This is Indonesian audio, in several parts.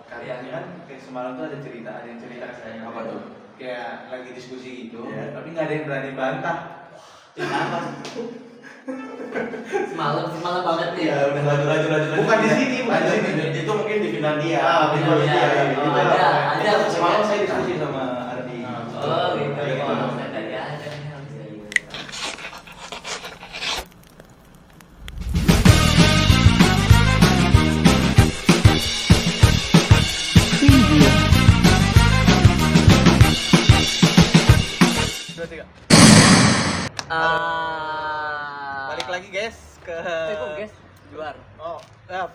Katanya kan kayak semalam tuh ada yang cerita ke saya. Apa tuh? Kayak lagi diskusi gitu, tapi nggak ada yang berani bantah. Kenapa? Semalam banget nih. Ya udah lanjut. Bukan di sini, bukan di sini. Itu mungkin di Finlandia. Di Finlandia. Ada. Semalam saya diskusi sama Ardi. Oh gitu. Gitu. Oh, saya tadi ada nih. Balik lagi guys ke Guys, luar.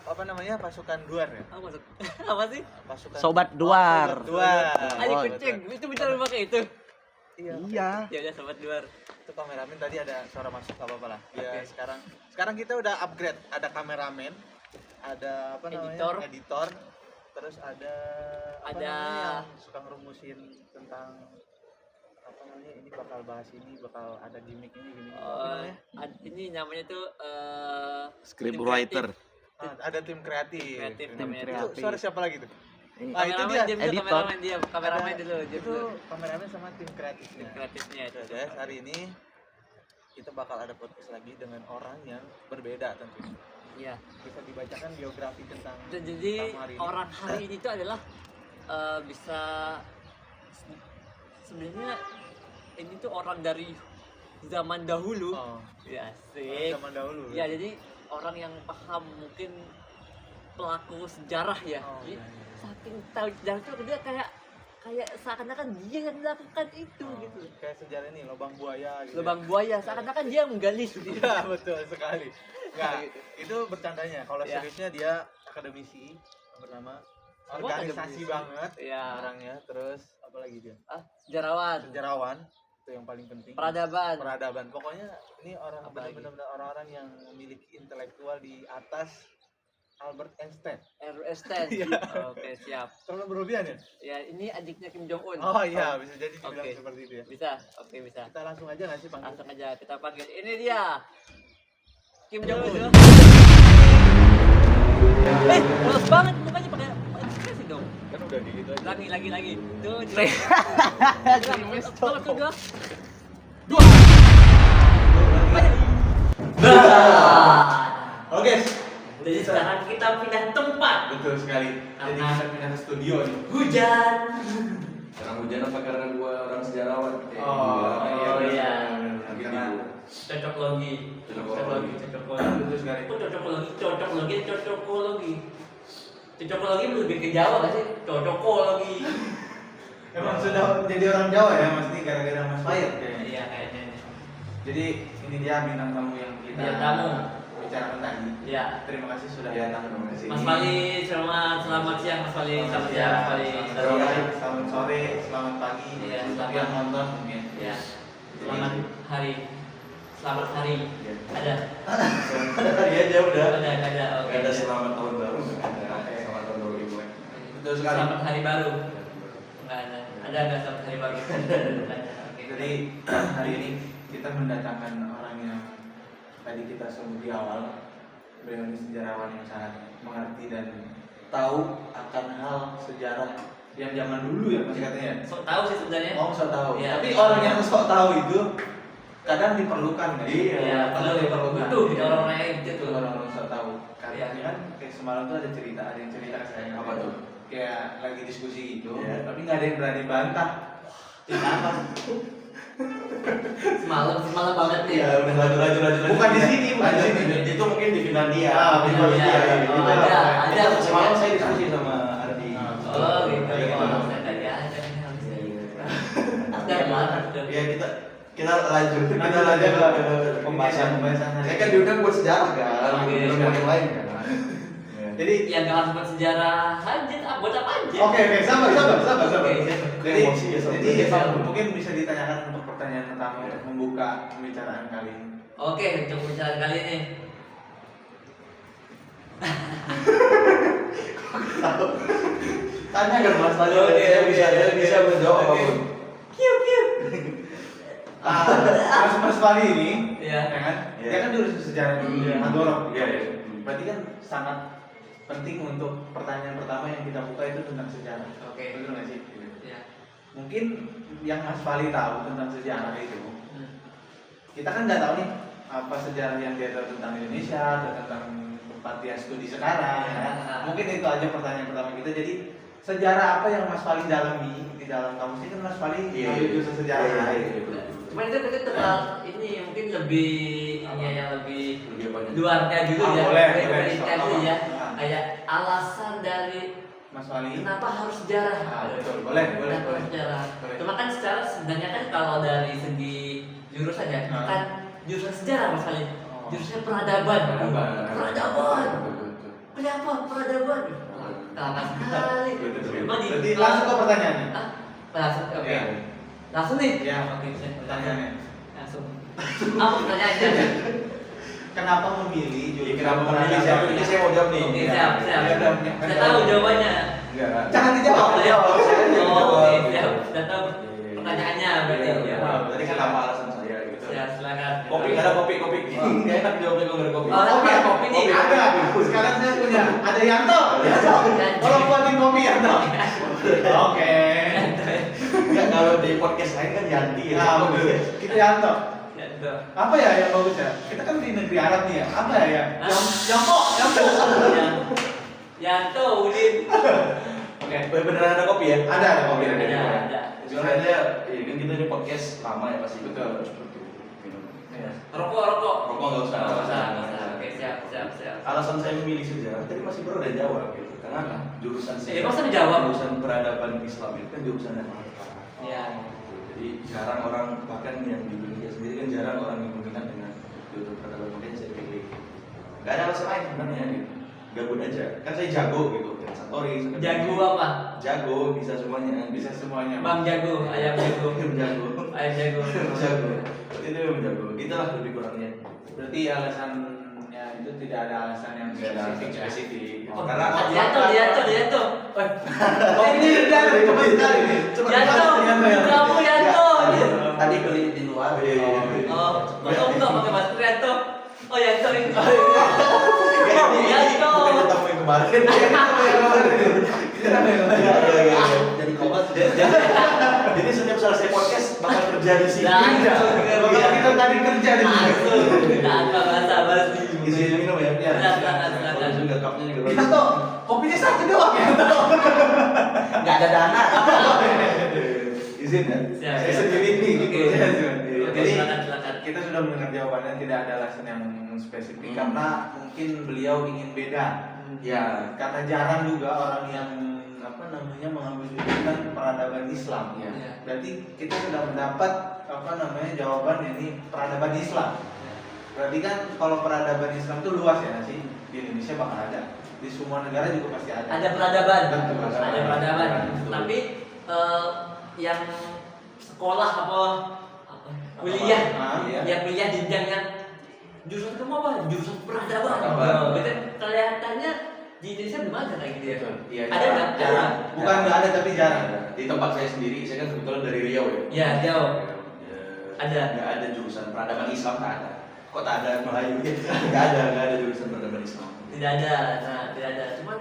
apa namanya, pasukan duar ya? Apa masuk? Apa sih? Pasukan Sobat Duar. Sobat Duar. Ayo Oh, kucing. Itu bicara pakai itu. Iya. Ya udah sobat luar. Itu kameramen tadi ada suara masuk, gak apa-apa lah. Ya Oke. sekarang kita udah upgrade, ada kameramen, ada apa namanya? Editor. Terus ada namanya, yang suka ngerumusin tentang apa namanya, ini bakal bahas ini, bakal ada gimmick ini. Apa namanya? Ini namanya tuh Script tim writer. Ada tim kreatif. Kreatif Tim namanya. kreatif. Itu suara siapa lagi tuh? Ini. Ah, itu dia, editor. Kameramen dulu. Itu kameramen sama tim kreatifnya. Tim kreatifnya itu. Guys, hari ini kita bakal ada podcast lagi dengan orang yang berbeda tentunya. Iya. Bisa dibacakan biografi tentang Jadi tamu hari ini. orang hari ini tuh adalah bisa sebenarnya ini tuh orang dari zaman dahulu. Oh, Ya, asik. zaman dahulu. Ya, jadi orang yang paham mungkin pelaku sejarah ya. Oh, Jadi, iya, iya. saking tahu sejarah tuh dia kayak seakan-akan dia yang melakukan itu Oh, gitu. kayak sejarah ini lubang buaya gitu. Lubang buaya seakan-akan dia menggali gitu. Iya, betul sekali. Enggak, Gitu. itu bercandanya. Kalau Ya. seriusnya dia akademisi yang bernama Apa organisasi akademisi? banget Ya. orangnya. Terus apa lagi dia? Sejarawan, Sejarawan, itu yang paling penting. peradaban. Pokoknya ini orang Apa lagi? benar-benar orang-orang yang memiliki intelektual di atas Albert Einstein. Einstein. Iya. Oke, siap. Terlalu berlebihan ya? Ya, ini adiknya Kim Jong Un. Oh iya, bisa jadi dibilang Oke. seperti itu ya. Bisa. Oke, bisa. Kita langsung aja nggak sih panggil? Langsung aja kita panggil. Ini dia. Kim Jong Un. Mulus banget mukanya pakai ekspresi dong. Kan udah gitu aja. Lagi. Tuh, Oke. Jadi sekarang kita pindah tempat. Betul sekali. Jadi Karena- kita pindah ke studio nih. Hujan. Karena hujan apa karena gua orang sejarawan? Oh, iya. Karena Cocok logi. betul sekali. Kok cocokologi. Cocokologi lebih ke Jawa gak sih? Cocokologi. Emang sudah jadi orang Jawa ya, Mas, ini gara-gara Mas Fayet kayaknya. Iya kayaknya. Jadi ini dia bintang tamu yang kita Bintang tamu. bicarakan tadi. Iya. Terima kasih sudah Ya, datang terima kasih. Mas Fali, selamat siang Mas Fali. Selamat siang Mas Fali. Selamat sore, selamat pagi. Iya, Selamat selamat. nonton mungkin. Ya. Selamat hari. Selamat hari. Ada. Ada hari aja udah. Ada. Oke. Nggak ada selamat tahun baru, nggak ada. Oke. Selamat tahun 2000. Betul sekali. Selamat hari baru. Enggak ada. Ada enggak selamat hari baru? Oke. Jadi hari ini kita mendatangkan orang yang tadi kita sebut di awal. Beliau ini sejarawan yang sangat mengerti dan tahu akan hal sejarah yang zaman dulu ya, Mas, katanya. Sok tahu sih sebenarnya. Oh, sok tahu. Iya. Tapi orang yang sok tahu itu kadang diperlukan, nggak sih? Iya, kadang diperlukan. Butuh di orang-orang yang gitu. Orang-orang sok tahu. Katanya Iya. kan kayak semalam tuh ada yang cerita ke saya. Apa tuh? Kayak lagi diskusi gitu, Iya. tapi nggak ada yang berani bantah. Kenapa? Semalam banget nih. Ya udah lanjut. Bukan di sini, bukan di Lanjut. sini. Itu mungkin di Finlandia. Di Finlandia. Oh, ada. Semalam saya diskusi sama Ardi. Oh, gitu. Gitu. Oh, saya tadi ada nih. Ada banget. Ya kita lanjut ke pembahasan hari Saya kan diundang buat sejarah kan, Oke. bukan buat yang lain kan. Jadi Ya nggak langsung buat sejarah aja, buat apa aja? oke, sabar. Oke. Jadi, Emosi ya, sobat. jadi Iya. mungkin bisa ditanyakan untuk pertanyaan pertama untuk membuka pembicaraan kali ini. Oke, untuk pembicaraan kali ini. Tanya kan Mas, tanya. Oke, Saya oke. bisa menjawab Oke. apapun. Kiu. Mas Fali ini, Iya. ya kan? Iya. Dia kan dulu sejarah di Iya. Mandorok. Iya. Berarti kan sangat penting untuk pertanyaan pertama yang kita buka itu tentang sejarah. Oke. Betul nggak sih? Ya. Mungkin yang Mas Fali tahu tentang sejarah itu, kita kan nggak tahu nih apa sejarah yang dia tahu tentang Indonesia atau tentang tempat dia studi sekarang. Ya. Mungkin itu aja pertanyaan pertama kita. Jadi sejarah apa yang Mas Fali dalami di dalam kamus ini? Kan Mas Fali ambil jurusan sejarah. Cuman itu terkenal ini mungkin lebih yang lebih Lebih banyak. luarnya dulu ya. Boleh. Dulu ya. Kayak alasan dari Mas Fali. kenapa harus sejarah? Betul. Boleh. Kenapa sejarah? Boleh. Cuma kan secara sebenarnya kan kalau dari segi jurusan ya, kan jurusan sejarah Mas Fali. Jurusannya peradaban. Peradaban. Kenapa peradaban? Lama sekali. Cuma di Berarti langsung ke pertanyaannya. langsung. Oke. Ya. Langsung nih. Ya. Oke, saya Pertanyaannya. langsung. Apa pertanyaannya? Kenapa memilih jurusan? Kenapa memilih siapa? Ini saya mau jawab nih. Oke, siap. Ya, Saya tahu jawabannya. Enggak. Jangan dijawab. Oh, Jawab. oke, siap. Saya tahu pertanyaannya berarti. Iya. Tadi kan apa alasan saya gitu. Ya, silakan. Kopi nggak ada kopi. Nggak enak jawabnya kalau nggak ada kopi. Oh, Kopi, kopi nih. Ada. Sekarang saya punya. Ada Yanto. Tolong buatin kopi Yanto. Oke. Enggak, kalau di podcast lain kan Yanti ya. Nah, bagus. Kita Yanto. Yanto. Apa ya yang bagus ya? Kita kan di negeri Arab nih ya. Apa ya? Yanto. Yanto, Udin. Oke, beneran ada kopi ya? Ada kopi. Ada. Soalnya ya kan kita ini podcast lama ya pasti Betul. minum. Rokok. Rokok nggak usah. Nggak usah. Oke, siap. Alasan saya memilih sejarah tadi masih baru udah jawab gitu. Karena jurusan masa dijawab? jurusan peradaban Islam itu kan jurusan yang mahal. Ya. Jadi jarang orang, bahkan yang di Indonesia sendiri kan jarang orang yang berminat dengan jurusan peradaban, makanya saya pilih. Gak ada alasan lain sebenarnya gitu. Gabut aja. Kan saya jago gitu. Santori. Jago apa? Jago bisa semuanya. Bisa semuanya. Bang jago, ayam jago. jago. Ayam jago. Jago. Itu memang jago. Itulah lebih kurangnya. Berarti alasannya itu tidak ada alasan yang Nggak ada spesifik. Ya? spesifik. Oh, Karena Yanto. Oh, ini udah coba sekali nih. Kamu Yanto. tadi beli di luar. Oh, kamu nggak pakai masker Yanto? Oh Yanto ini. Yanto. Bukan tamu yang kemarin. Jadi komat. Jadi setiap selesai podcast bakal kerja di sini. Bakal kita tadi kerja di sini. Tanpa basa-basi. Izin minum ya. Silakan. Juga cupnya juga Yanto, kopinya satu doang ya. Nggak ada dana. Izin ya. Siap. Saya sendiri nih. Oke. Jadi Silakan. kita sudah mendengar jawabannya, tidak ada alasan yang spesifik karena mungkin beliau ingin beda. Ya. Karena jarang juga orang yang mengambil jurusan peradaban Islam. Ya. Berarti kita sudah mendapat jawaban ini peradaban Islam. Berarti kan kalau peradaban Islam itu luas ya sih, di Indonesia bakal ada, di semua negara juga pasti ada. Ada peradaban. Betul. Ada peradaban. Betul. Tapi yang sekolah apa kuliah, Iya. yang kuliah jenjang yang jurusan kamu apa? Jurusan peradaban. Peradaban. Gitu kelihatannya di Indonesia belum ada kayak gitu ya. Iya. Ada nggak? Jarang. Bukan nggak ada tapi jarang. Di tempat saya sendiri, saya kan kebetulan dari Riau ya. Iya, jauh. Ya, Ada. Nggak ada jurusan peradaban Islam, nggak ada. Kok tak ada Melayu? Nggak ada jurusan peradaban Islam. Tidak ada. Nah, tidak ada. Cuman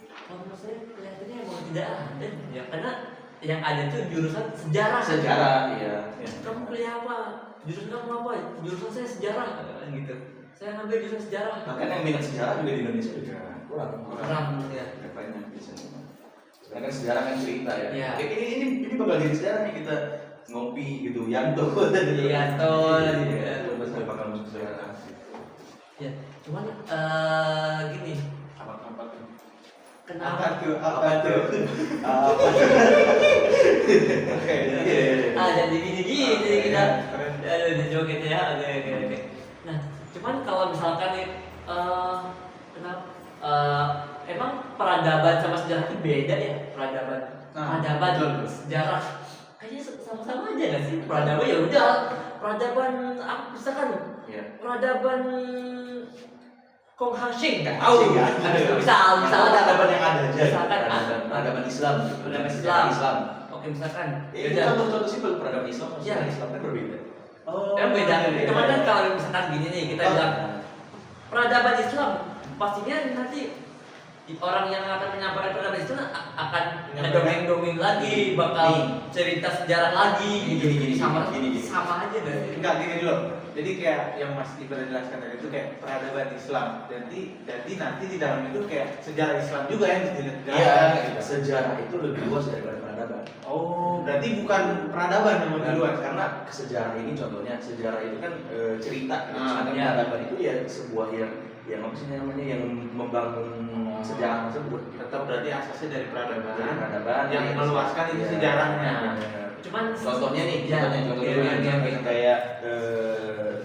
kalau menurut saya kelihatannya emang tidak ada ya, karena yang ada itu jurusan sejarah. Sejarah, iya. Kamu kuliah apa? Jurusan kamu apa? Jurusan saya sejarah gitu. Saya ngambil jurusan sejarah. Bahkan yang minat sejarah juga di Indonesia juga kurang. Ya. Nggak banyak biasanya. Sedangkan sejarah kan cerita ya. Iya. Ini bakal jadi sejarah nih kita ngopi gitu, Yanto. Yanto. Terus bakal masuk sejarah. Ya, cuman gini, Apa tuh? kenapa? Apa tuh? Oke. Jadi gini kita. Keren. Aduh, dijoget ya. Oke. Nah, cuman kalau misalkan nih, kenapa? Emang peradaban sama sejarah itu beda ya? Peradaban, betul. sejarah. Kayaknya sama-sama aja nggak sih? Peradaban ya udah. Peradaban, misalkan Iya. peradaban Kong Hashing. Tahu ya? Misal peradaban yang ada aja. Misalkan, peradaban Islam. Peradaban Sejarah Islam. Islam. Oke, misalkan. Itu Yaudah. contoh-contoh simpel peradaban Islam sama Iya. sejarah Islam kan berbeda. Oh. Beda. Iya. Cuman kan kalau misalkan gini nih kita bilang peradaban Islam pastinya nanti orang yang akan menyampaikan peradaban itu akan Menyampaikan. ngedongeng-dongeng lagi, bakal Nih. cerita sejarah lagi gitu. Gini. Sama aja gak sih? Enggak gini dulu. Jadi kayak yang Mas Ibrahim jelaskan tadi itu kayak peradaban Islam. Jadi nanti di dalam itu kayak sejarah Islam juga yang dijelaskan. Iya, sejarah itu lebih luas daripada peradaban. Oh, berarti bukan peradaban yang lebih luas karena Karena sejarah ini contohnya, sejarah itu kan cerita. Sedangkan iya. peradaban itu ya sebuah yang apa sih namanya, yang membangun sejarah tersebut. tetap berarti asasnya dari peradaban. Peradaban yang ya, meluaskan itu iya. sejarahnya. Cuman Contohnya nih, ya, contoh oke, dulu oke, oke. kayak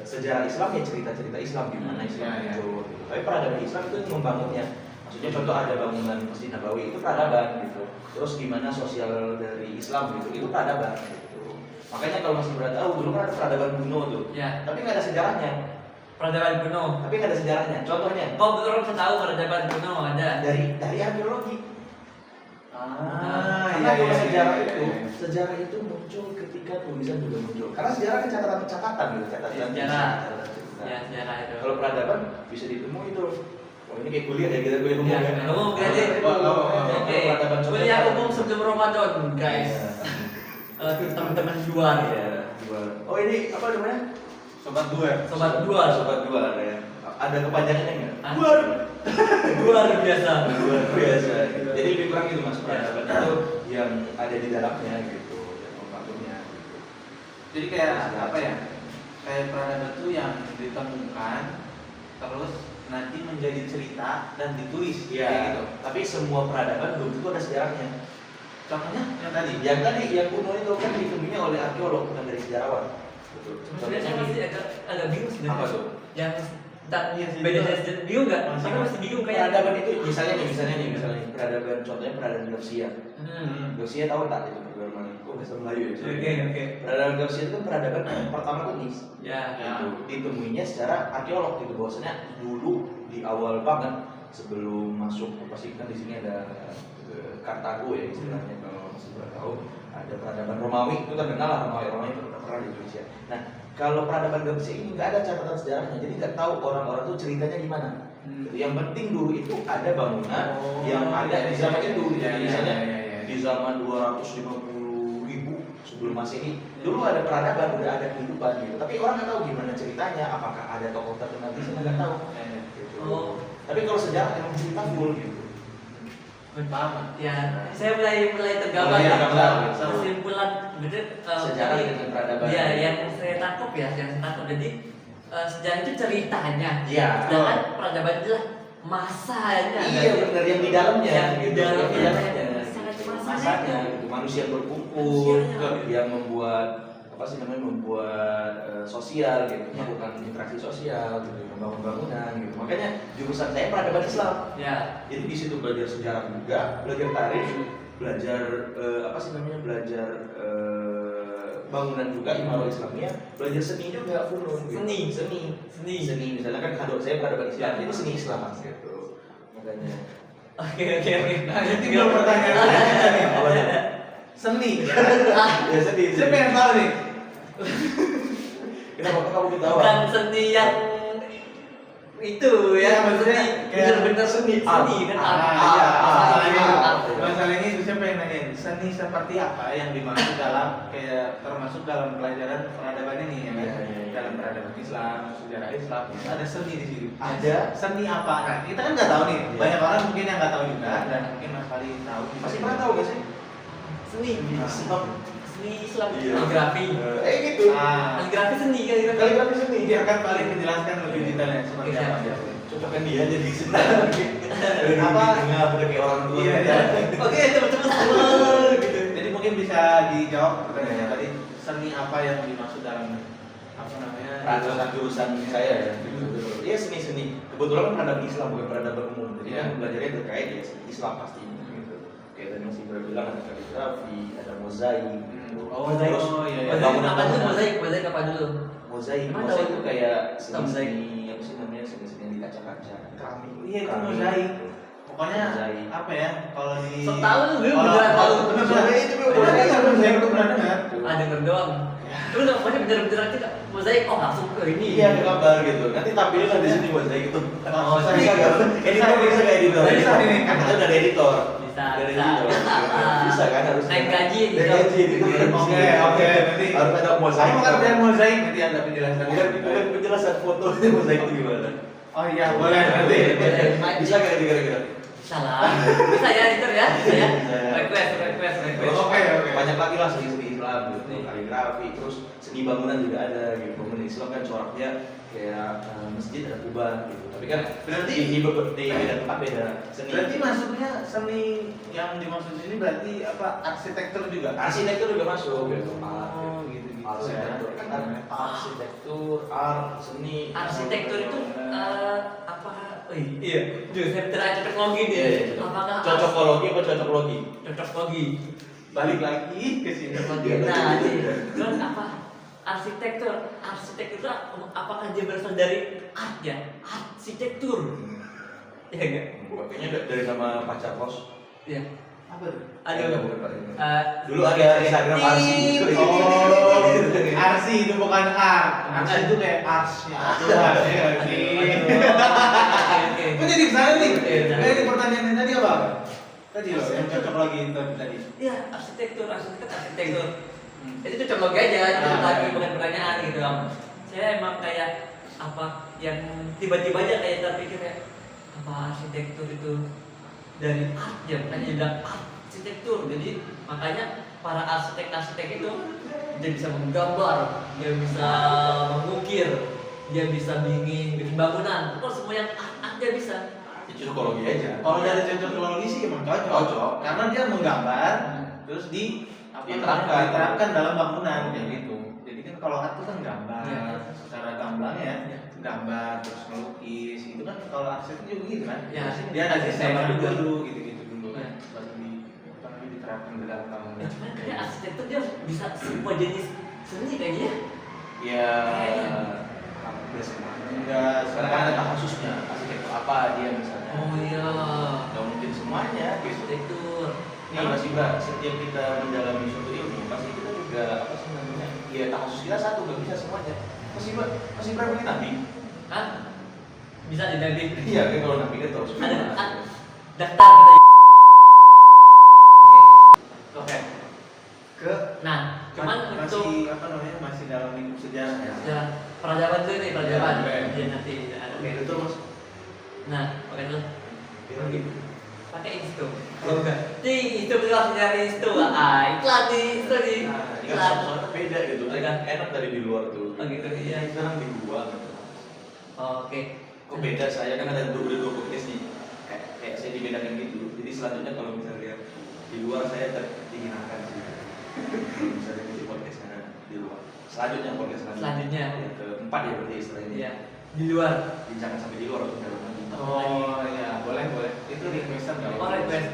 sejarah Islam ya cerita-cerita Islam gimana Islam Ya, ya. itu. Tapi peradaban Islam itu membangunnya. Maksudnya contoh ada bangunan Masjid Nabawi itu peradaban gitu. Terus gimana sosial dari Islam gitu, itu peradaban gitu. Makanya kalau masih berat tahu dulu kan ada peradaban kuno tuh. Ya, Tapi nggak ada sejarahnya. peradaban kuno. Tapi nggak ada sejarahnya. Contohnya Kok betul bisa tahu peradaban kuno ada? dari arkeologi. Ah, Karena kalau sejarah iya, itu, iya. sejarah itu muncul ketika tulisan juga muncul. Karena sejarah kan catatan gitu, catatan Ya, sejarah. catatan cerita. Ya, sejarah itu. Kalau peradaban bisa ditemui itu. Oh ini kayak kuliah ya, kita kuliah umum Ya, ya. umum berarti. Oke. Peradaban Kuliah umum sebelum Ramadan, guys. Teman-teman luar ya. Iya, jual. Oh ini apa namanya? Sobat dua. Sobat luar. Sobat jual ada ya. Ada kepanjangannya nggak? Hah? Luar. Luar biasa. Luar biasa. Jadi lebih kurang gitu mas, peradaban itu yang ada di dalamnya gitu, yang membangunnya. Jadi kayak apa ya? Kayak peradaban itu yang ditemukan terus nanti menjadi cerita dan ditulis Iya. kayak gitu. Tapi semua peradaban belum tentu ada sejarahnya. Contohnya yang tadi. Yang kuno itu kan ditemuinya oleh arkeolog bukan dari sejarawan. Betul. Sebenarnya saya masih agak bingung sebenarnya. Apa tuh? Yang tak Iya sih, beda betul. dari sejarah. Bingung nggak? Masih- Saya masih bingung kayak Peradaban itu misalnya peradaban contohnya peradaban Gausia. Gausia tahu tak itu peradaban? Kok bahasa Melayu ya? Oke. Peradaban Gausia itu kan peradaban pertama kunis. Ya. Itu ditemuinya secara arkeolog gitu, bahwasanya dulu di awal banget sebelum masuk pasti kan di sini ada Kartago ya istilahnya kalau masih belum tahu, ada peradaban Romawi itu terkenal lah, Romawi itu terkenal di Indonesia. Nah kalau peradaban Gausia ini nggak ada catatan sejarahnya, jadi nggak tahu orang-orang tuh ceritanya gimana. Yang penting dulu itu ada bangunan yang ada di zaman itu, misalnya di zaman 250.000 sebelum Masehi dulu ada peradaban, udah ada kehidupan gitu. Tapi orang nggak tahu gimana ceritanya, apakah ada tokoh terkenal di sana nggak tahu. Gitu. Oh. Tapi kalau sejarah emang cerita full gitu. Paham. Ya, saya mulai tergambar. Mulai Ya. tergambar, gitu. Kesimpulan bener Sejarah dengan peradaban. Iya, yang saya tangkap jadi sejarah itu ceritanya. Iya. Sedangkan peradaban itu adalah masanya. Iya benar, yang di dalamnya, Yang di gitu. dalamnya. Yang di dalamnya. Sangat Masanya, masanya. gitu. Manusia berkumpul, Manusianya. yang membuat apa sih namanya, membuat sosial gitu, melakukan interaksi sosial, gitu, membangun bangunan gitu. Makanya jurusan saya peradaban Islam. Ya. Jadi di situ belajar sejarah juga, belajar tarikh, belajar apa sih namanya, belajar bangunan juga, imarah Islamnya, belajar seni juga, funun. Gitu. Seni. Misalnya kan kado saya peradaban Islam, itu seni Islam gitu. Makanya. Oke. Nah, jadi belum pertanyaan selanjutnya nih. Apa tuh? Seni. Ya seni. Saya pengen tahu nih. Kenapa kamu ketawa? Bukan seni yang itu ya, Iya, maksudnya kayak bener-bener seni kan Iya, art. masalahnya itu saya pengen nanyain seni seperti apa yang dimaksud dalam kayak termasuk dalam pelajaran peradaban ini ya kan? Iya. Dalam peradaban Islam, sejarah Islam ada seni di sini. Ada. Seni apa? Nah, kita kan nggak tahu nih. Iya. Banyak orang mungkin yang nggak tahu juga dan mungkin Mas Fali tahu. Masih pernah tahu gak sih? Seni Islam. seni Islam Iya. kaligrafi. Gitu. Kaligrafi seni Kaligrafi seni. Dia akan paling menjelaskan lebih detailnya seperti Iya. apa. Cocokkan dia jadi seni. Apa? Nggak udah kayak orang tua. Iya, iya. Oke, teman-teman semua gitu. Jadi mungkin bisa dijawab pertanyaannya tadi seni apa yang dimaksud dalam apa namanya Jurusan saya ya. Iya seni. Kebetulan kan peradaban Islam bukan peradaban umum. Jadi Iya. kan belajarnya terkait ya Islam pasti. Gitu. Kayak tadi Mas Ibrahim bilang ada kaligrafi, ada mozaik. Oh, Mozaik. oh, iya, iya. Mozaik apa dulu? Mozaik apa dulu? Mozaik Emang mozaik tahu? itu kayak Tahu mozaik? seni apa sih namanya, seni yang di kaca-kaca, keramik. Iya, itu Keramik. mozaik. Pokoknya Mozaik. apa ya kalau di Sok tahu lu, gue kalau beneran tahu. bener Mozaik itu bener mozaik. mozaik itu pernah dengar. Ah, denger doang. Lu nggak pokoknya bener-bener kita mozaik langsung ke ini. Iya, ada gambar gitu. Nanti tampilin lah di sini mozaik itu. Oh, Bisa nggak? Editor bisa nggak editor? Bisa ini, kan kita udah ada editor. Bisa, Udah ada bisa. editor. Bisa kan harus. Naik gaji Naik editor. gaji editor. Oke, nanti harus ada mozaik. saya mau kerjaan mozaik nanti ada penjelasan. Bukan penjelasan fotonya mozaik itu gimana? Oh iya, boleh nanti. Bisa nggak kira-kira? Salah. Bisa ya editor ya? Bisa ya? Bisa. Request. Oke. Banyak lagi lah seni Islam gitu, kaligrafi, terus seni bangunan juga ada gitu. Bangunan Islam kan coraknya kayak masjid ada kubah gitu. Tapi kan Berarti di beda tempat beda seni. Berarti maksudnya seni yang dimaksud ini berarti apa? Arsitektur juga? Arsitektur juga masuk gitu. Oh, gitu-gitu. Arsitektur kan ada arsitektur, art, seni. Arsitektur itu apa? Oh iya, jurusan teknologi nih. Iya. Apakah Cocokologi apa cocoklogi? cocoklogi? Balik lagi ke sini. Nah, terus apa? Arsitektur itu apakah dia berasal dari art ya? Arsitektur. Iya enggak? Kayaknya dari nama pacar kos. Iya. Apa tuh? Ada bukan Pak. dulu Dulu ada Instagram Arsi. Oh, arsi itu bukan art. Arsi itu kayak arsnya Tuhan ya sih. Oke. Kok jadi kesana nih? Iya, benar. Kayak di pertanyaan tadi apa? Tadi loh, yang cocok lagi tadi. Iya, arsitektur. Itu cocok logi aja, cocok lagi bukan pertanyaan gitu. Saya emang kayak apa yang tiba-tiba aja kayak terpikir ya apa arsitektur itu dari art ya, makanya dia bilang arsitektur. Jadi makanya para arsitek itu dia bisa menggambar, dia bisa mengukir, dia bisa bikin bangunan. Pokoknya semua yang art dia bisa. Cocokologi aja. Kalau dari cocokologi sih emang cocok. Cocok. Karena dia menggambar terus diterapkan dalam bangunan kayak gitu. Jadi kan kalau art itu kan gambar, Iya. secara gamblang ya, gambar terus melukis itu kan kalau arsitek juga gitu kan. Ya, Dia ada desain gambar juga. dulu gitu-gitu dulu. Iya. Baru diterapkan ke dalam bangunan. Cuman kayak arsitektur dia bisa semua jenis seni kayaknya. Ya, Kayaknya. hampir semua. Enggak Karena kan ada takhasusnya, arsitektur apa dia misalnya. Oh iya. Nggak mungkin semuanya gitu. Arsitektur. Nih Mas Ibra, setiap kita mendalami suatu ilmu, pasti kita juga apa sih namanya? Ya takhasus kita satu, nggak bisa semuanya. Mas Ibra mungkin nabi? Hah? Bisa jadi. Iya, kan kalau nabi kan tahu semua. Ada daftar kita. Oke. Ke Nah, cuman masih untuk apa namanya? Masih dalam lingkup sejarah ya. sejarah peradaban tuh nih peradaban. Ya, oke. Dia nanti ada. Oke, itu Mas. Nah, pakai dulu. Gitu. Pakai Insto. Kalau enggak, itu keluar dari Insto. Iklan di Insto nih. Nah, Iklan. soalnya beda gitu. Kan enak dari di luar tuh. Oh gitu, iya. Sekarang di luar. Oke. Kok beda saya kan ada dua podcast nih. Kayak saya dibedakan gitu. Jadi selanjutnya kalau misalnya lihat di luar saya dihinakan sih. Misalnya di podcastnya di luar. Selanjutnya podcast Selanjutnya. Yang keempat ya berarti istilahnya. Iya. Di luar. Jangan sampai di luar untuk dalam lagi. Oh iya, boleh. Itu requestan nggak? Oh, request.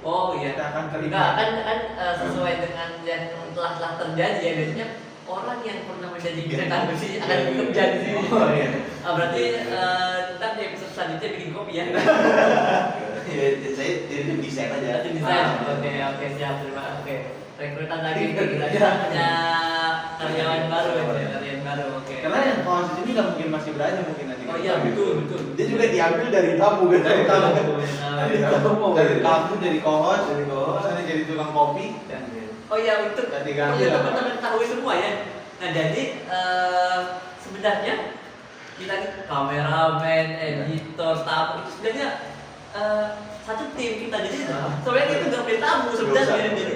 Oh iya. Kita akan terima. Enggak, kan sesuai dengan yang telah terjadi ya, biasanya orang yang pernah menjadi bintang besi akan bekerja di sini. Oh iya. Berarti ntar di episode selanjutnya bikin kopi ya. Ya, saya jadi desain aja. Nanti desain. Oke, siap. Terima kasih. Oke. Rekrutan lagi kita punya karyawan baru ya, karyawan baru. Oke. Karena yang kawan ini nggak mungkin masih berani mungkin nanti. Oh iya, betul. Dia juga diambil dari tamu kan. Dari tamu. Dari tamu. Dari kamu jadi kohos, nanti jadi tukang kopi. Oh iya, untuk Ganti oh ganti iya, lah. teman-teman ketahui semua ya. Nah, jadi sebenarnya kita nih kameramen, editor, tamu itu sebenarnya satu tim kita. Jadi sebenarnya itu nggak punya tamu sebenarnya. Jadi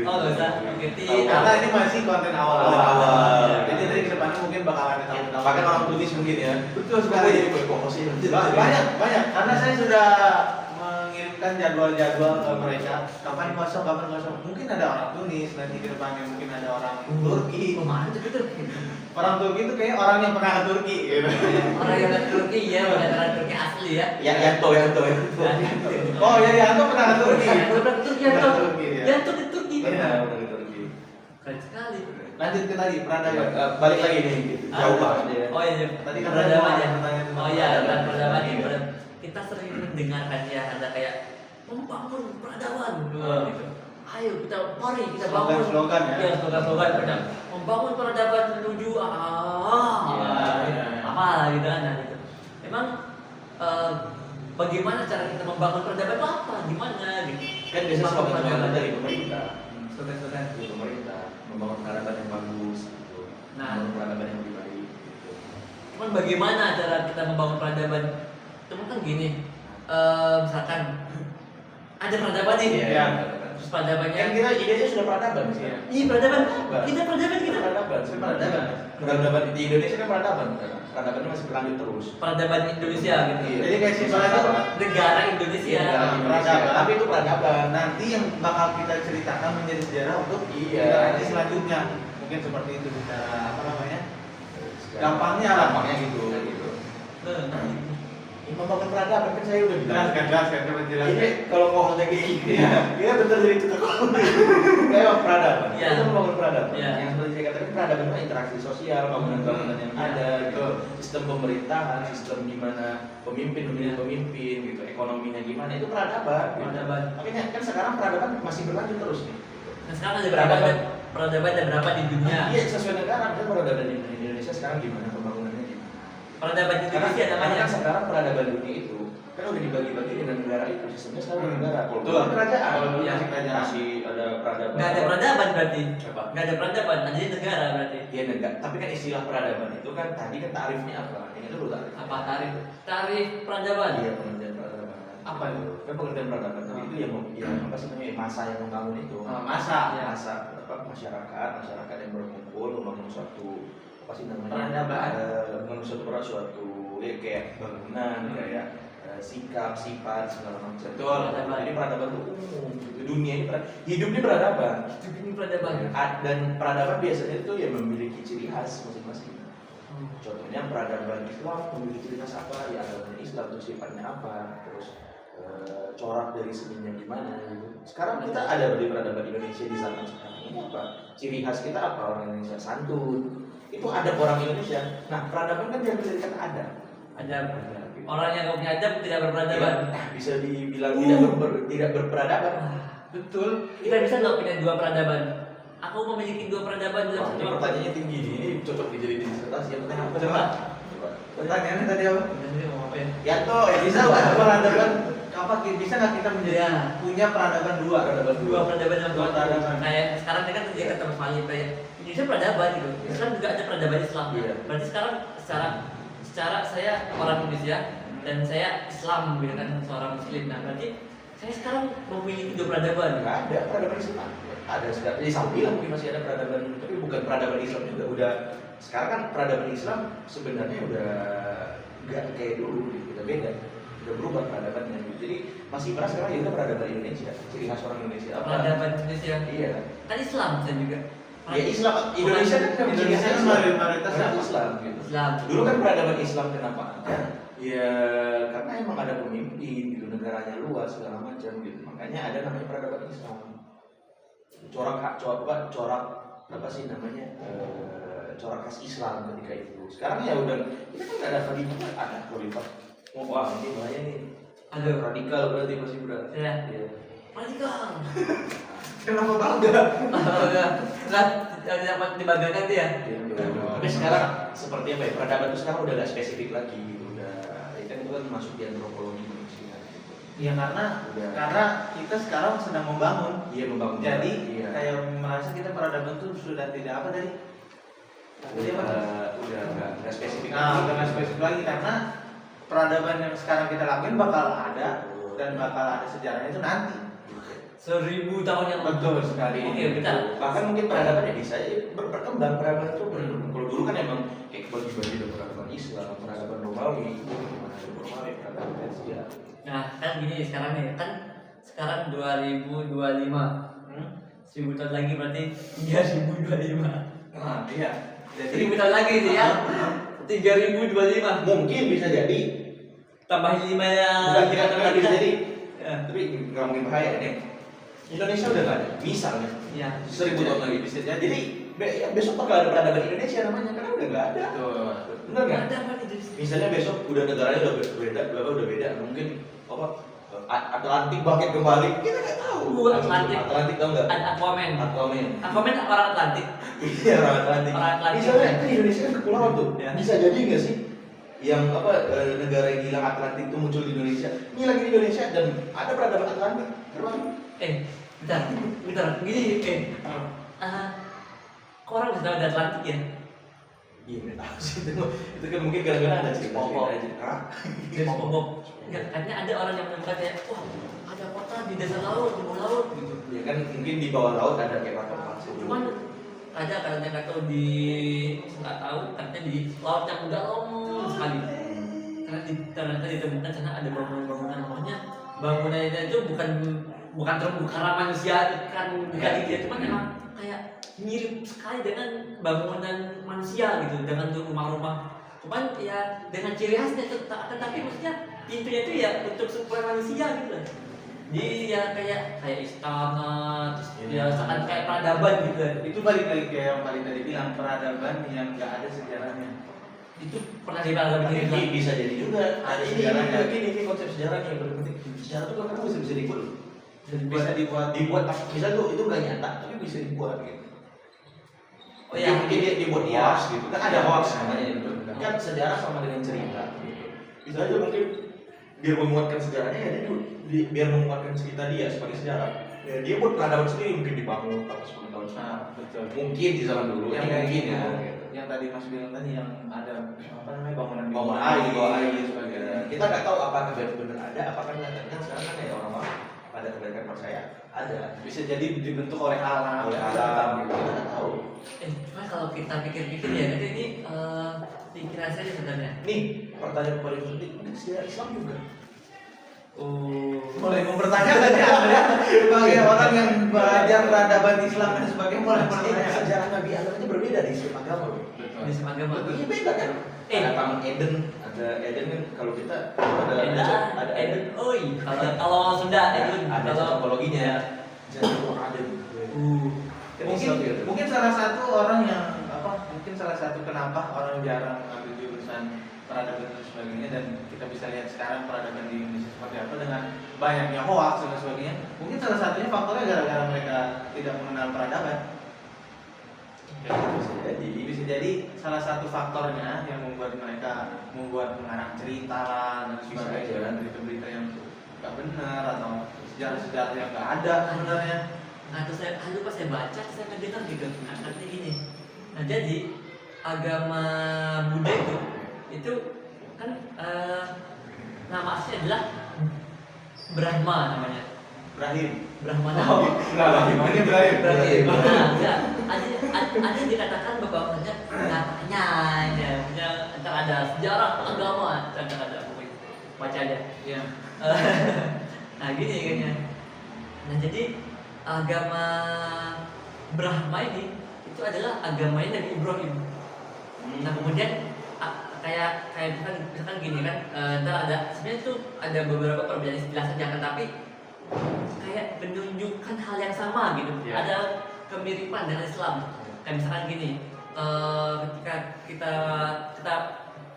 oh nggak usah. Oke, Karena ini masih konten awal-awal. Awal. Jadi dari kedepannya mungkin bakal ada tamu-tamu. Bahkan orang tulis mungkin ya. Betul Sekali sekali. jadi berkompos ini. Banyak. Karena saya sudah mengirimkan jadwal-jadwal ke mereka. Kapan kosong. Mungkin ada orang Tunis nanti ke depannya, mungkin ada orang Turki. Kemana tuh gitu? Orang Turki itu kayak orang yang pernah ke Turki gitu. Orang yang dari Turki ya, bukan orang Turki asli ya. Yanto. Oh ya, Yanto pernah ke Turki. Orang Turki Yanto. Turki, ya. Yanto di Turki. Iya. Keren sekali. Lanjut ke tadi peradaban. Balik lagi nih. Jauh banget ya. Oh iya, Tadi kan peradaban ada ya. pertanyaan tentang Oh iya, tentang peradaban Iya. ya. Kita sering mendengarkan ya ada kayak membangun peradaban gitu. Ayo kita mari kita bangun. Slogan-slogan ya. Iya, slogan-slogan pada membangun peradaban menuju apa gitu kan, nah, gitu. Emang bagaimana cara kita membangun peradaban itu apa? Gimana gitu? Kan biasanya Membangun slogan dari pemerintah. Slogan-slogan. Dari pemerintah membangun peradaban yang bagus gitu. Nah. Membangun peradaban yang lebih baik gitu. Cuman bagaimana cara kita membangun peradaban? Cuman kan gini, misalkan ada peradaban nih, Iya. terus peradabannya Kan kita idenya sudah peradaban sih. iya peradaban, Peradaban. kita peradaban kita Peradaban, peradaban di Indonesia kan peradaban. Peradabannya masih berlanjut terus. peradaban Indonesia gitu. Iya. Jadi kayak simpelnya itu Negara Indonesia. Iya, negara Indonesia. Peradaban. Tapi itu peradaban. nanti yang bakal kita ceritakan menjadi sejarah untuk Iya. generasi selanjutnya. Mungkin seperti itu secara apa namanya? Gampangnya lah. Gampangnya gitu. Nah, Membangun peradaban kan saya udah bilang. Jelaskan, coba jelaskan. Ini kalau ngomongnya kayak gini, kita bentar jadi tutup. Kayak peradaban. Iya. Kita membangun peradaban. Iya. Yang seperti saya katakan peradaban itu interaksi sosial, bangunan-bangunan yang ada, gitu. Sistem pemerintahan, sistem gimana pemimpin gitu, ekonominya gimana itu peradaban. Gitu. Peradaban. Makanya kan sekarang peradaban masih berlanjut terus nih. nah sekarang ada berapa peradaban ada berapa di dunia? Iya sesuai negara. Kan peradaban di Indonesia sekarang gimana pembangunannya gimana? Peradaban Indonesia Karena namanya. kan sekarang peradaban dunia itu kan udah dibagi-bagi dengan negara itu sistemnya sekarang negara. Kalau Betul. dulu kan kerajaan, Kalau dulu Iya. masih kerajaan. masih ada peradaban. Nggak ada peradaban berarti. Apa? Nggak ada peradaban, adanya negara berarti. Iya negara. Tapi kan istilah peradaban itu kan tadi kan tarifnya apa? Ini dulu tarif. Apa tarif? Tarif peradaban. Iya pengertian peradaban. Apa itu? Kan pengertian peradaban tadi itu yang apa sih namanya masa yang membangun itu. Masa. Iya. Masa apa masyarakat yang berkumpul membangun suatu apa sih namanya Peradaban. membangun suatu ya kayak bangunan kayak sikap sifat segala macam. Betul. Jadi peradaban itu umum gitu. Dunia ini hidup ini peradaban. Itu ini peradaban. Dan peradaban biasanya itu ya memiliki ciri khas masing-masing. Hmm. Contohnya peradaban Islam memiliki ciri khas apa? Ya agamanya Islam terus sifatnya apa? Terus corak dari seninya gimana gitu. Sekarang kita ada di peradaban Indonesia di zaman sekarang ini apa? Ciri khas kita apa? Orang Indonesia santun. Itu ada orang Indonesia. Nah, peradaban kan dia bisa dikatakan ada. Ada orang yang nggak punya adab tidak berperadaban. Bisa dibilang tidak berperadaban. Betul. Kita bisa nggak punya dua peradaban? Aku memiliki dua peradaban dalam Wah, satu ini waktu. pertanyaannya tinggi nih. Ini cocok dijadiin disertasi ya pertanyaan apa? Coba. Pertanyaannya tadi apa? Ini mau apa ya? Ya toh, ya Bisa nggak peradaban apa? Bisa nggak kita menjadi Iya. punya peradaban dua? Dua peradaban dalam Dua satu waktu. peradaban. Kayak sekarang dia kan dia ketemu sekali kayak Indonesia peradaban gitu. Islam juga ada peradaban Islam. Iya. Berarti sekarang secara saya orang Indonesia dan saya Islam gitu kan seorang Muslim. Nah berarti saya sekarang memiliki dua peradaban. Nggak ada peradaban Islam. Ada sekarang. Di Saudi lah mungkin masih ada peradaban, tapi bukan peradaban Islam juga. Udah sekarang kan peradaban Islam sebenarnya udah nggak kayak dulu, gitu. Udah beda. Udah berubah peradabannya. Gitu. Jadi masih pernah sekarang juga peradaban Indonesia. Ciri khas orang Indonesia apa? Peradaban Indonesia. Iya. Kan Islam saya juga. Ya Islam Indonesia kan ciri Indonesia khasnya kan mayoritas Islam gitu. Islam. Dulu kan peradaban Islam kenapa ada? Ya karena emang ada pemimpin gitu, negaranya luas segala macam gitu. Makanya ada namanya peradaban Islam. Corak apa sih namanya? Corak khas Islam ketika itu. Sekarang ya udah kita kan nggak ada khalifah, ada khalifah. Oh, wah ini bahaya nih. Ada. Radikal berarti masih berat. Ya. Iya. Radikal. Kenapa bangga? Enggak dapat dibanggakan dia. Iya, tapi sekarang seperti apa ya? Peradaban itu sekarang udah nggak spesifik lagi gitu. Udah kan itu kan masuk di antropologi manusia gitu. Ya Udah. karena kita sekarang sedang membangun. Iya membangun. Jadi iya. kayak merasa kita peradaban itu sudah tidak apa tadi? Tadi apa? Udah nggak spesifik. Nah, udah nggak spesifik lagi karena peradaban yang sekarang kita lakuin bakal ada dan bakal ada sejarahnya itu nanti. 1000 tahun yang Betul sekali. Oke, betul. Bahkan mungkin peradaban ya bisa berkembang peradaban itu kalau dulu kan emang kayak bagi-bagi ada peradaban Islam, peradaban Romawi, peradaban Persia. Nah, kan gini sekarang nih, kan sekarang 2025. 1000 tahun lagi berarti 3025. Nah, iya. 1000 tahun lagi sih ya. 3025. Mungkin bisa jadi. Tambahin 5 ya. Bukan tidak tapi bisa jadi. Ya. Tapi nggak mungkin bahaya nih. Indonesia udah nggak ada. Misalnya Iya. 1000 tahun lagi bisa jadi. Jadi besok bakal ada peradaban Indonesia namanya karena udah nggak ada. Betul. Benar nggak? Ada apa nih? Misalnya besok udah negaranya udah beda, udah beda. Mungkin apa Atlantik bangkit kembali, kita nggak tahu. Atlantik tahu nggak? Ada Aquaman. Aquaman Orang Atlantik. Iya, orang Atlantik. Misalnya kan Indonesia kan kepulauan tuh, bisa jadi nggak sih yang negara yang hilang Atlantik itu muncul di Indonesia, hilang di Indonesia dan ada peradaban Atlantik terbang. Bentar, gini, kok orang bisa tahu ada Atlantik ya? Iya, nggak tahu sih itu kan mungkin gara-gara ada cerita aja. Enggak, katanya ada orang yang menemukan kayak, wah ada kota di dasar laut, di bawah laut gitu. Ya kan mungkin di bawah laut ada kayak kapal Cuman ada katanya nggak tahu katanya di laut yang dalam sekali. Karena ternyata ditemukan sana ada bangunan, makanya bangunannya itu bukan terumbu karang manusia, bukan dia, cuman emang kayak mirip sekali dengan bangunan manusia gitu, dengan rumah-rumah. Cuman ya dengan ciri khasnya tetapi maksudnya pintunya itu ya untuk supaya manusia gitu. Jadi ya kayak istana, terus ya sangat kayak peradaban gitu. Itu balik lagi kayak yang paling tadi bilang, peradaban yang nggak ada sejarahnya. Itu pernah dibilang Tapi bisa jadi juga Ada ini sejarahnya. ini konsep sejarahnya yang paling penting. Sejarah itu kan bisa dibuat. Bisa dibuat Bisa tuh itu nggak nyata tapi bisa dibuat gitu. Oh ya, Mungkin dia dibuat hoax gitu kan, ada hoax namanya itu. Kan sejarah sama dengan cerita gitu. Bisa aja mungkin biar menguatkan sejarahnya ya biar menguatkan cerita dia sebagai sejarah. Ya, dia buat peradaban sendiri mungkin dibangun atau 10 tahun sekarang. betul. Mungkin di zaman dulu Yang mungkin gitu. ya. Yang tadi Mas bilang tadi yang ada apa namanya bangunan Bangun air, di bawah air sebagainya. Kita nggak tahu apakah benar ada, apakah nggak. Kan sekarang kan ya orang-orang pada kebanyakan percaya ada. Bisa jadi dibentuk oleh alam. Oleh alam gitu. Kita nggak tahu. cuma kalau kita pikir-pikir ya nanti ini pikiran saya sebenarnya. Nih pertanyaan paling penting, ini sejarah Islam juga. Mulai mempertanyakan ya sebagai orang yang belajar peradaban Islam dan sebagainya mulai mempertanyakan. Sejarah Nabi Adam aja berbeda di setiap agama loh. Di semagama Iya beda kan. Ada Taman Eden, ada Eden kan kalau kita ada Eden. Kalau Sunda Eden. Ada antropologinya. Jannah Aden. Mungkin salah satu orang yang mungkin salah satu kenapa orang jarang ambil jurusan peradaban dan sebagainya, dan kita bisa lihat sekarang peradaban di Indonesia seperti apa dengan banyaknya hoax dan sebagainya. Mungkin salah satunya faktornya gara-gara mereka tidak mengenal peradaban. Bisa jadi salah satu faktornya yang membuat mereka mengarang cerita lah dan sebagainya, dan berita-berita yang nggak benar atau sejarah-sejarah yang nggak ada sebenarnya. Nah terus pas saya baca saya mendengar gitu, artinya gini. Nah jadi agama Buddha itu kan nama aslinya adalah Brahma namanya. Brahma. Ini Ibrahim. Nah, ada yang dikatakan bahwa katanya ya, entar ada sejarah agama, entar ada baca aja. Iya. Nah gini kayaknya. Nah jadi agama Brahma ini itu adalah agamanya Nabi Ibrahim. Nah kemudian kayak misalkan gini kan, ntar ada sebenarnya itu ada beberapa perbedaan istilah saja kan, tapi kayak menunjukkan hal yang sama gitu. Yeah. Ada kemiripan dengan Islam. Kayak misalkan gini, ketika kita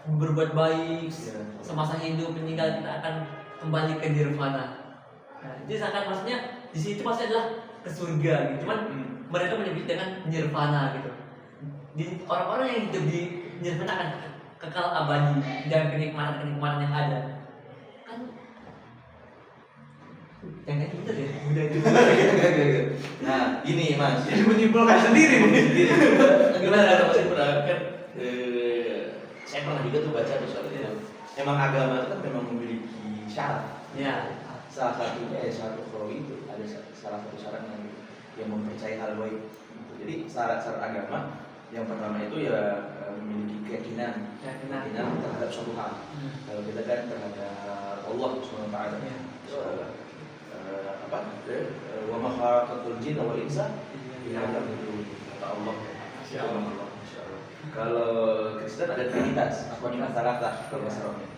berbuat baik semasa hidup, meninggal kita akan kembali ke nirvana. Nah, jadi seakan maksudnya di situ maksudnya adalah ke surga gitu. Cuman mereka menyebut dengan nirvana gitu. Orang-orang yang hidup di nirvana akan kekal abadi dan kenikmatan yang ada. Kan yang kayak gitu deh, udah itu. Nah, ini Mas. Jadi menyimpulkan sendiri nih. Gimana Saya pernah juga tuh baca tuh soal itu. Emang agama itu kan memang memiliki syarat. Ya. Salah satunya ya syarat ukhrawi itu ada salah satu syarat yang mempercayai hal baik. Jadi syarat-syarat agama yang pertama itu ya memiliki keyakinan terhadap suatu hal. Kalau kita kan terhadap Allah Subhanahu wa taala. Wa ma khalaqatul jinna wal insa illa liya'budun. Kata Allah. Masyaallah. Kalau Kristen ada Trinitas, asma salasa kalau bahasa Arabnya.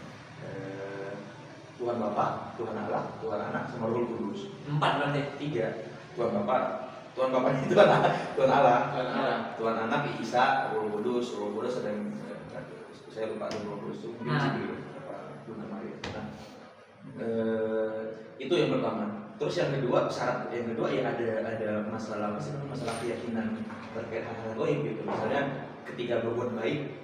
Tuhan Bapa, Tuhan Allah, Tuhan Anak, sama Roh Kudus. 4 berarti. 3. Tuhan Bapa itu Tuhan Allah, Tuhan Anak Isa, Roh Kudus ada yang saya lupa Roh Kudus itu mungkin Jibril, Tuhan Maria. Nah, itu Itu yang pertama. Terus yang kedua, syarat yang kedua ya ada masalah apa sih, masalah keyakinan terkait hal-hal goib gitu. Misalnya ketika berbuat baik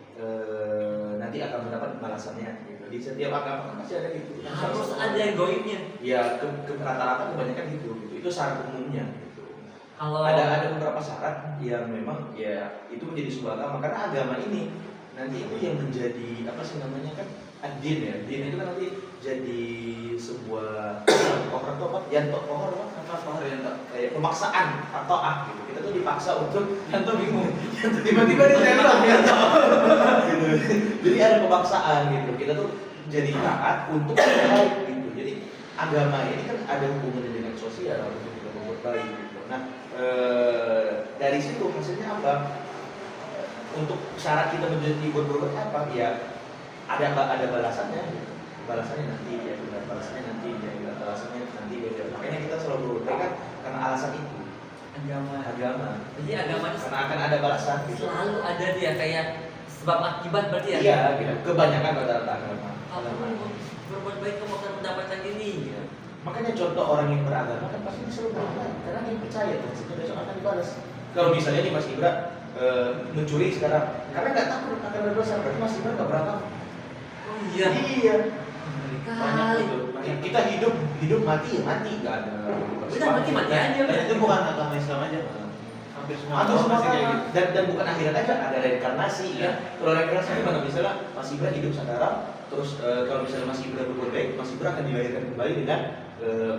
nanti akan mendapat balasannya gitu. Di setiap agama kan pasti ada gitu. Harus ada goibnya. Ya rata-rata kebanyakan gitu. Itu syarat umumnya gitu. Kalau Ada beberapa syarat yang memang ya itu menjadi sebuah agama, karena agama ini nanti itu yang menjadi apa sih namanya kan ad-din ya. Din itu kan nanti jadi sebuah pohon apa? Yanto pohon apa? Pohon yanto kayak pemaksaan atau gitu. Kita tuh dipaksa untuk yanto bingung. Yanto tiba-tiba dia tembak yanto. Gitu. Jadi ada pemaksaan gitu. Kita tuh jadi taat untuk yang baik gitu. Jadi agama ini kan ada hubungannya dengan sosial untuk kita berbuat baik gitu. Nah, dari situ hasilnya apa? Untuk syarat kita menjadi berbuat apa? Ya ada balasannya. Balasannya nanti ya, balasannya nanti ya, balasannya nanti ya. Makanya kita selalu berbuat baik kan karena alasan itu. Agama. Jadi agama itu Karena akan ada balasan gitu. selalu ada dia kayak sebab akibat berarti ya. Iya, gitu. Kebanyakan rata-rata agama. Kalau kamu berbuat baik kamu akan mendapatkan ini. Gitu. Makanya contoh orang yang beragama kan pasti selalu berbuat baik karena dia percaya bahwa besok akan dibalas. Kalau misalnya nih Mas Ibra mencuri sekarang karena nggak takut akan ada dosa, berarti Mas Ibra nggak beragama. Oh iya. Iya. Banyak Kali. itu. Kita hidup mati ya mati, nggak ada. Udah mati aja. Dan itu bukan agama Islam aja, hampir semua Atau agama semua pasti kayak agama. gitu. Dan bukan akhirat aja, ada reinkarnasi Iya. ya. Kalau reinkarnasi gimana? Misalnya Mas Ibra hidup sekarang, terus kalau misalnya Mas Ibra berbuat baik, Mas Ibra akan dilahirkan kembali dengan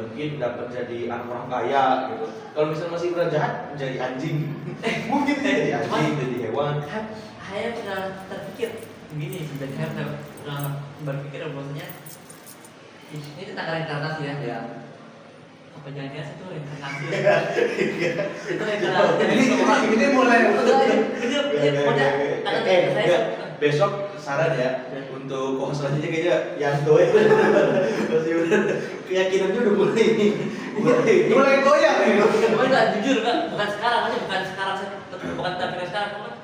mungkin dapat jadi anak orang kaya gitu. Kalau misalnya Mas Ibra jahat, menjadi anjing. Mungkin jadi anjing, jadi hewan. Saya pernah terpikir begini, sebenarnya saya pernah berpikir bahwasanya ini tentang reinkarnasi ya. Ya. Apa jangan-jangan itu reinkarnasi? Iya. Itu reinkarnasi. Ini mulai. Besok saran ya untuk kok selanjutnya kayaknya Yanto ya. Masih udah keyakinannya udah mulai goyang nih. Cuma nggak jujur kan, bukan sekarang aja, bukan tapi sekarang.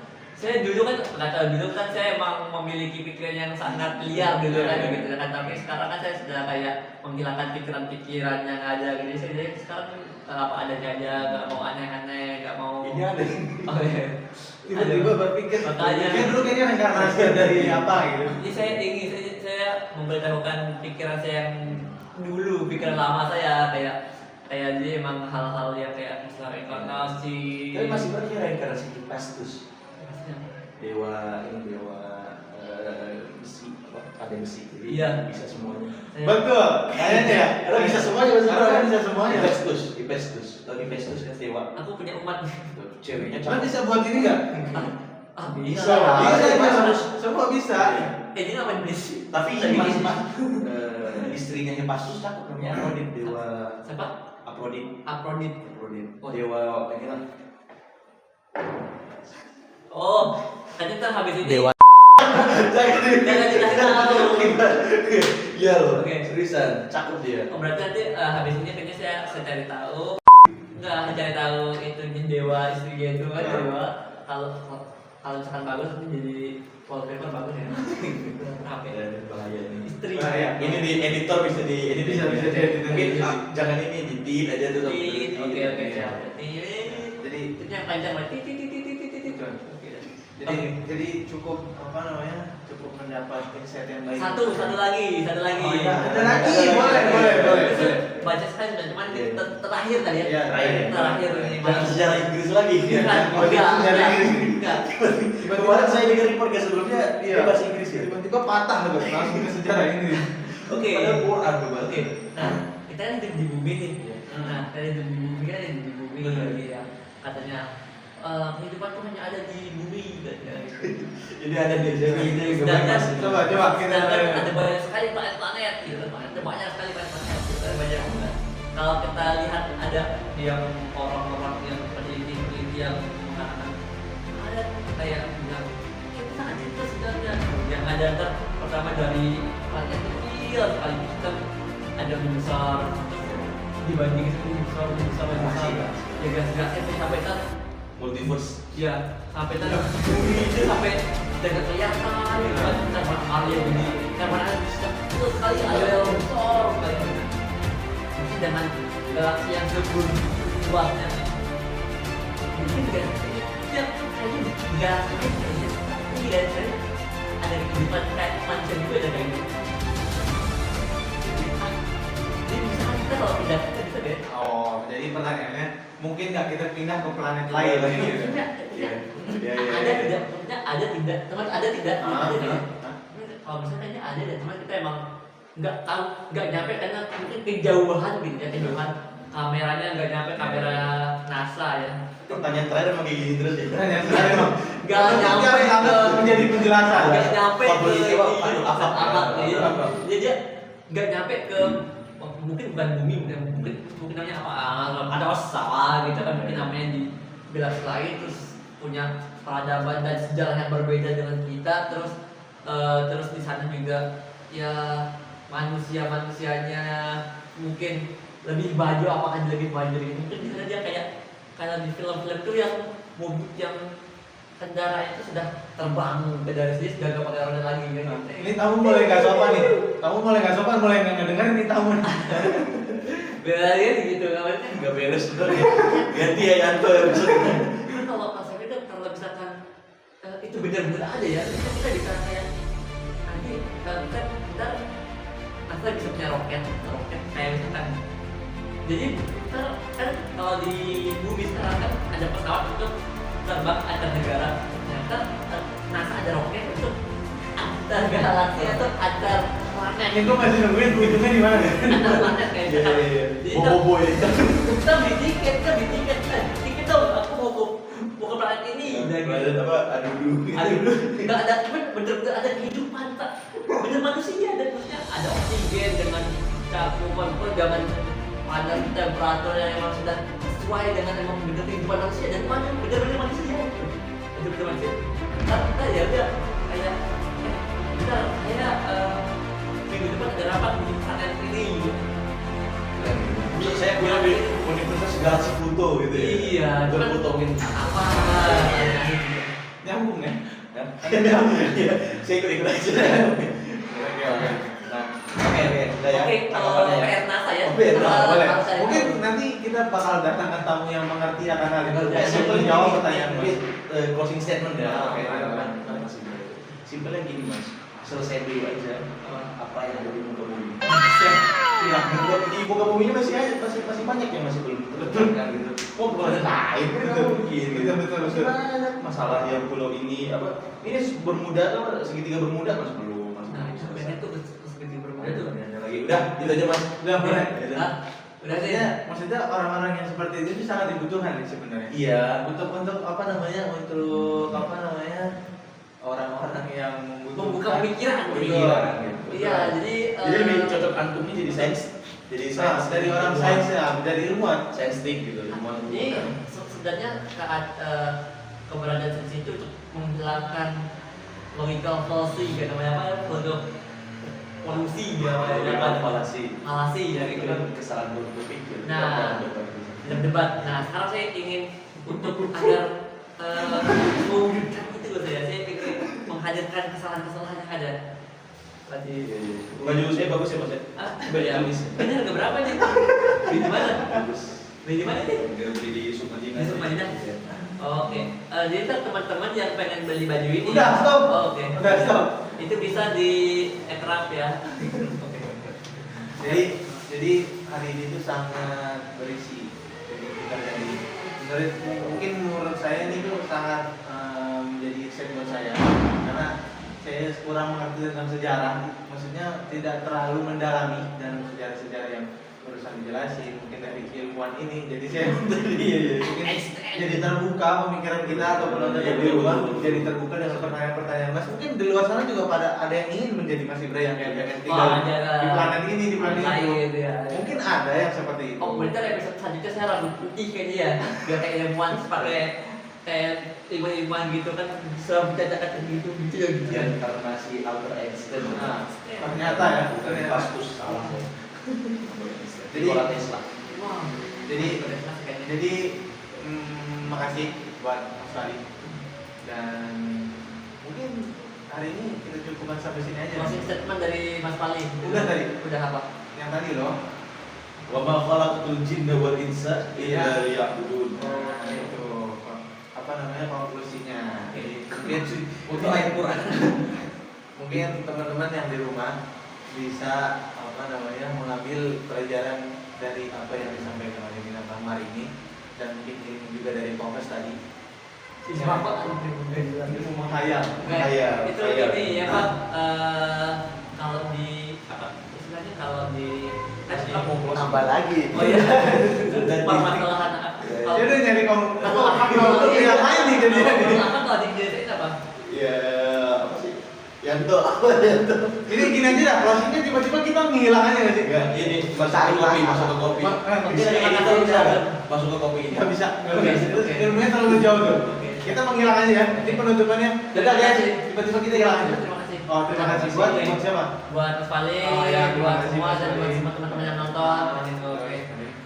Saya dulu kan nggak tahu, dulu kan saya emang memiliki pikiran yang sangat liar dulu kan gitu kan, tapi sekarang kan saya sudah kayak menghilangkan pikiran-pikiran yang ada gitu. Jadi sekarang apa adanya aja, nggak mau aneh-aneh, nggak mau. Ini ada. Oh iya. Tiba-tiba berpikir, Makanya. Kan dulu kayaknya reinkarnasi dari apa gitu. Jadi saya memberitahukan pikiran saya yang dulu, pikiran lama saya kayak jadi emang hal-hal yang kayak misalnya reinkarnasi. Tapi masih berarti reinkarnasi di Pestus. Dewa besi, ada besi. Jadi Iya. bisa semuanya. Betul. Kayaknya ya. Karena bisa semuanya, Karena bisa semuanya. Pestus. Tahu di Pestus kan dewa. Aku punya umat. Ceweknya Cuman cakep. bisa buat ini nggak? Bisa Bisa lah. Bisa. Semua bisa. Ini ngapain beli? Tapi ini mas istrinya Hephaestus cakep namanya Aphrodite, dewa Siapa? Aphrodite. Aphrodite. Aphrodite. Dewa ini lah. Oh, tadi kita habis ini. Dewa. Jangan dikasih tahu. Iya loh. Oke. Seriusan, cakep dia. Oh, berarti nanti habis ini kayaknya saya cari tahu. Enggak, cari tahu itu dewa istrinya itu kan dewa. Kalau misalkan bagus nanti jadi wallpaper bagus ya. Kenapa ya? Bahaya ini. Istri. Bahaya. Ini di editor bisa di edit. Bisa diedit. Mungkin jangan ini di delete aja tuh. Oke. Jadi Itu yang panjang banget. jadi cukup apa namanya? Cukup mendapat insight yang baik. Satu lagi. Oh, iya. Ada lagi. Boleh. Baca sekali sudah, cuman ini terakhir kali ya. Iya, Terakhir ini. Jangan sejarah Inggris lagi. Enggak. Kemarin saya dengerin podcast sebelumnya dia bahasa Inggris ya. Tiba-tiba patah loh langsung ke sejarah ini. Oke. Padahal Quran tuh Oke. Nah, kita kan hidup di bumi nih. Iya. Nah, kita hidup di bumi kan hidup di bumi gitu ya. Katanya kehidupan tuh hanya ada di bumi katanya. Jadi ada di sini Sedangkan Coba kita ada banyak sekali planet-planet gitu. Ada banyak sekali planet-planet. Gitu. Ada banyak banget. Kalau kita lihat ada yang orang-orang yang peneliti yang mengatakan ada kayak bilang kita ada itu sebenarnya yang ada ntar pertama dari planet kecil sekali kita ada besar dibanding itu besar ya gas-gasnya tuh sampai ntar multiverse. ya sampai ntar bumi itu sampai tidak kelihatan gitu kan karena alien ini karena ada besar sekali ada yang besar sekali dengan galaksi yang sebelum luasnya mungkin kan ya kayaknya di galaksi ini ini dari saya ada kehidupan kayak manusia juga ada kayak gitu. Jadi misalkan kita kalau pindah kita bisa deh. Oh, jadi pertanyaannya mungkin nggak kita pindah ke planet lain lagi gitu? Ada tidak? Maksudnya ada tidak? Teman ada tidak? Ada tidak? Ah. Kalau misalnya kayaknya ada deh, cuman kita emang nggak tahu, nggak nyampe karena mungkin kejauhan gitu ya, kejauhan kameranya nggak nyampe kamera NASA ya. Pertanyaan terakhir emang kayak gini terus ya. Pertanyaan terakhir emang. Nggak nyampe ke menjadi penjelasan. nggak nyampe ke Afak. jadi nggak nyampe ke mungkin bukan bumi, mungkin namanya apa? Ada sawah gitu kan, mungkin namanya di galaksi lain, terus punya peradaban dan sejarah yang berbeda dengan kita, terus di sana juga ya manusianya mungkin lebih maju, apakah dia lebih maju gitu, mungkin di sana dia kayak di film-film itu yang mobil yang kendaraan itu sudah terbang dari sini sudah gak pakai roda lagi kan. Ini tamu mulai nggak sopan nih. Tamu mulai nggak sopan, mulai nggak ngedengar ini tamu nih. Belajar gitu namanya. Nggak beres bener ya. Ganti ya Yanto ya maksudnya. Kan kalau konsepnya itu kalau misalkan itu benar-benar ada ya, kita bisa kayak nanti kita asal bisa punya roket kayak misalkan. Jadi kan kalau di bumi sekarang kan ada pesawat untuk terbang antar negara. Ternyata NASA ada roket untuk antar galaksi atau antar planet. Ini tuh masih nungguin ujungnya di mana nih? Antar planet kayak Iya misalkan. iya iya. Jadi Bobo ya. kita beli tiket dong, aku mau ke planet ini. Planet apa? Aduh dulu. Aduh, nggak ada, bener-bener ada kehidupan, tak bener manusia, dan maksudnya ada oksigen dengan cakupan dengan panas temperatur yang emang sudah sesuai dengan emang bener kehidupan manusia dan bener-bener manusia, bener-bener manusia. Kita ya udah kayak minggu depan ada rapat di planet ini. Bisa saya punya di Universitas Galaxy Pluto gitu ya. Iya, berpotongin apa? Nyambung ya? Nyambung ya. Saya ikut aja. Oke. Nah, oke. Udah ya. Oke, Tanggapannya ya. PR NASA ya. Oh, PR NASA, Boleh. Harus ada Mungkin itu. nanti kita bakal datangkan tamu yang mengerti akan hal itu. Ya, Simpel jawab pertanyaan Mas. Mungkin closing statement ya. Oke. Simpelnya gini Mas. Selesai dulu aja apa yang ada di muka bumi. Iya. Di muka buminya masih banyak yang masih belum terlihat gitu. Oh, bukan lain Betul. gitu. Betul. Banyak masalah yang pulau ini apa? Ini Bermuda tuh segitiga Bermuda Mas belum. Mas. Nah, sebenarnya itu segitiga Bermuda tuh. Lagi. Udah, itu aja Mas. Udah mulai. Hah? Udah sih. Maksudnya orang-orang yang seperti itu sangat dibutuhkan nih sebenarnya. Iya. Untuk orang-orang yang Membuka pemikiran. Pemikiran gitu. Iya, jadi lebih cocok antumnya jadi sains. Jadi sains dari orang sains ya, dari ilmuwan. sainstik gitu, ilmuwan. Ini sebenarnya saat keberadaan sains itu untuk menghilangkan logical fallacy, kayak namanya apa? Untuk polusi ya, Falasi. falasi ya Itu gitu. kan kesalahan berpikir. Nah, dalam debat. Nah, sekarang saya ingin untuk agar mewujudkan itu saya ingin menghadirkan kesalahan-kesalahan yang ada. Tadi baju saya bagus ya Mas ya? beli habis. Ini harga berapa nih? Beli di mana? Bagus. Beli di mana nih? Enggak beli di Sumadina. Di Sumadina? Oke. Jadi ntar teman-teman yang pengen beli baju ini. Udah, stop. Oke. Udah, stop. Itu bisa di ekraf ya. Oke. Jadi hari ini tuh sangat berisi. Jadi kita mungkin menurut saya ini tuh sangat menjadi insight buat saya karena saya kurang mengerti tentang sejarah. Maksudnya tidak terlalu mendalami dan sejarah-sejarah yang barusan dijelasin mungkin dari ilmuwan ini. Jadi saya mungkin jadi terbuka pemikiran kita atau penonton yang di luar jadi terbuka dengan pertanyaan-pertanyaan Mas. Mungkin di luar sana juga ada yang ingin menjadi Mas Ibra yang pengen tinggal di planet ini, di planet itu. Gitu ya. Mungkin ada yang seperti itu. Oh, berarti episode selanjutnya saya rambut putih kayaknya ya. Biar kayak ilmuwan pakai kayak ilmuwan gitu kan bisa mencacakan gitu ya gitu. Karena si Albert Einstein. Nah, Ternyata ya. Bukan Pastus salah. Jadi- Nikola Tesla. Wow. Jadi Udah jelas kayaknya. jadi makasih buat Mas Ali dan mungkin hari ini kita cukupkan sampai sini aja. Closing statement dari Mas Pali. Udah tadi. Udah apa? Yang tadi loh Wa ma khalaqtul jinna wal insa illa liya'budun. Nah, itu apa namanya konklusinya. Jadi mungkin Untuk ayat Quran. mungkin teman-teman yang di rumah bisa apa namanya mengambil pelajaran dari apa yang disampaikan oleh Bintang Mar ini dan mungkin ilmu juga dari Kompas tadi. Siapa Pak? Ilmu menghayal. Itu ini ya Pak. Kalau di apa istilahnya kalau di Mau nambah lagi. Oh iya. Permasalahan Dia udah nyari kalau yang lain nih jadi. kalau di desa itu apa? Ya apa sih? Yanto apa Yanto? Ini gini aja dah, closingnya tiba-tiba kita ngilang aja nggak sih? Enggak, ini masuk ke kopi, masuk ke kopi. Mungkin ada kata bisa. Masuk ke kopi. Nggak bisa. Oke. Ilmunya terlalu jauh tuh. Oke. Kita menghilang aja ya. Nanti penutupannya. Terima kasih. Tiba-tiba kita hilang aja. Terima kasih. Oh, terima kasih buat siapa? Buat Mas Paling, Oh, ya, terima buat kasih, semua Mas dan buat Paling. semua teman-teman yang nonton. Oke.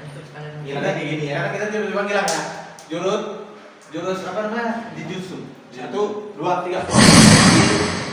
Untuk sekalian. Hilangnya kayak gini ya. Karena kita tiba-tiba ngilang ya. Jurus apa namanya? Dijutsu. 1, 2, 3.